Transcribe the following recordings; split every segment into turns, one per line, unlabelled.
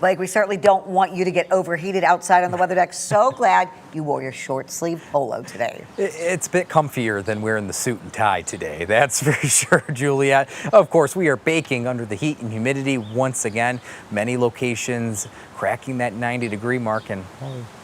Blake, we certainly don't want you to get overheated outside on the weather deck. So glad you wore your short sleeve polo today.
It's a bit comfier than wearing the suit and tie today, that's for sure, Juliet. Of course, we are baking under the heat and humidity once again. Many locations cracking that 90-degree mark, and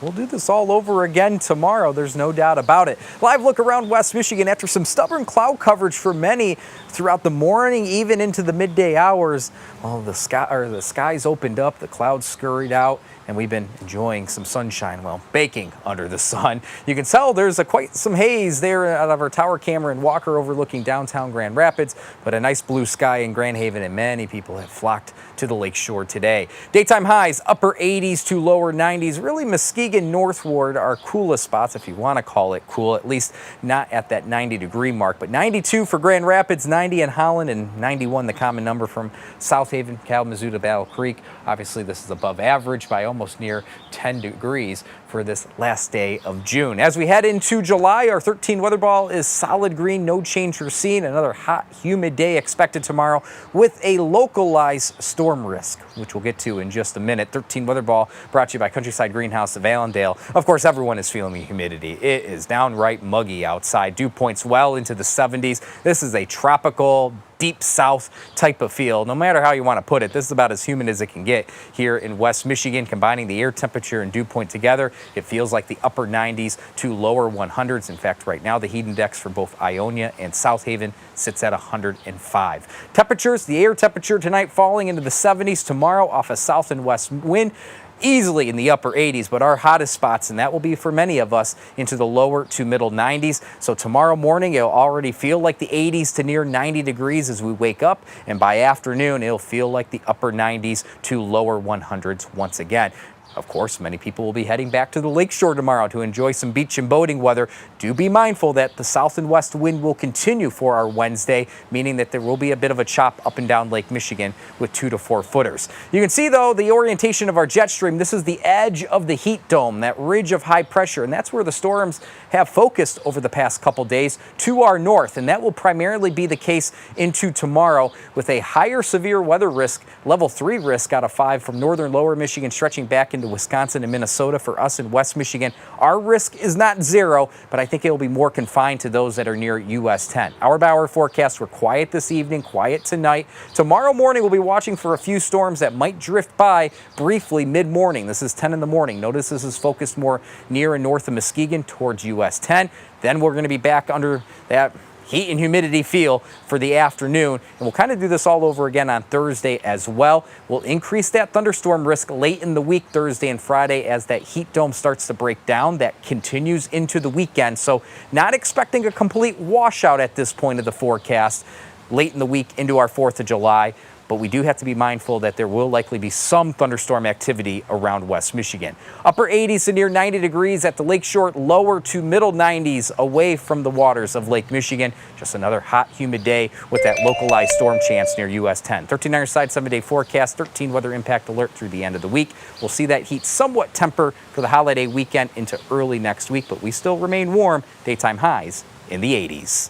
we'll do this all over again tomorrow. There's no doubt about it. Live look around West Michigan after some stubborn cloud coverage for many throughout the morning, even into the midday hours. Well, the skies opened up, the clouds scurried out, and we've been enjoying some sunshine, well, baking under the sun. You can tell there's quite some haze there out of our tower camera in Walker overlooking downtown Grand Rapids, but a nice blue sky in Grand Haven, and many people have flocked to the lake shore today. Daytime highs, upper 80s to lower 90s. Really, Muskegon northward are coolest spots, if you want to call it cool, at least not at that 90-degree mark. But 92 for Grand Rapids, 90 in Holland, and 91 the common number from South Haven, Kalamazoo to Battle Creek. Obviously, this is above average by almost near 10 degrees for this last day of June. As we head into July, our 13 weather ball is solid green, no change for seen. Another hot, humid day expected tomorrow with a localized storm risk, which we'll get to in just a minute. 13 weather ball brought to you by Countryside Greenhouse of Allendale. Of course, everyone is feeling the humidity. It is downright muggy outside. Dew points well into the 70s. This is a tropical, deep south type of feel. No matter how you want to put it, this is about as humid as it can get here in West Michigan. Combining the air temperature and dew point together, it feels like the upper 90s to lower 100s. In fact, right now the heat index for both Ionia and South Haven sits at 105. Temperatures, the air temperature tonight falling into the 70s, tomorrow off a south and west wind, easily in the upper 80s, but our hottest spots, and that will be for many of us, into the lower to middle 90s. So tomorrow morning, it'll already feel like the 80s to near 90 degrees as we wake up, and by afternoon, it'll feel like the upper 90s to lower 100s once again. Of course, many people will be heading back to the lakeshore tomorrow to enjoy some beach and boating weather. Do be mindful that the south and west wind will continue for our Wednesday, meaning that there will be a bit of a chop up and down Lake Michigan with 2 to 4 footers. You can see, though, the orientation of our jet stream. This is the edge of the heat dome, that ridge of high pressure, and that's where the storms have focused over the past couple days to our north, and that will primarily be the case into tomorrow with a higher severe weather risk, level 3 risk out of 5 from northern lower Michigan stretching back into Wisconsin and Minnesota. For us in West Michigan, our risk is not zero, but I think it will be more confined to those that are near US 10. Hour by hour forecasts were quiet this evening, quiet tonight. Tomorrow morning, we'll be watching for a few storms that might drift by briefly mid-morning. This is 10 in the morning. Notice this is focused more near and north of Muskegon towards US 10. Then we're going to be back under that heat and humidity feel for the afternoon, and we'll kind of do this all over again on Thursday as well. We'll increase that thunderstorm risk late in the week, Thursday and Friday, as that heat dome starts to break down. That continues into the weekend, so not expecting a complete washout at this point of the forecast late in the week into our 4th of July. But we do have to be mindful that there will likely be some thunderstorm activity around West Michigan. Upper 80s to near 90 degrees at the lakeshore, lower to middle 90s away from the waters of Lake Michigan. Just another hot, humid day with that localized storm chance near US 10. 13 on your side, 7-day forecast, 13 weather impact alert through the end of the week. We'll see that heat somewhat temper for the holiday weekend into early next week, but we still remain warm. Daytime highs in the 80s.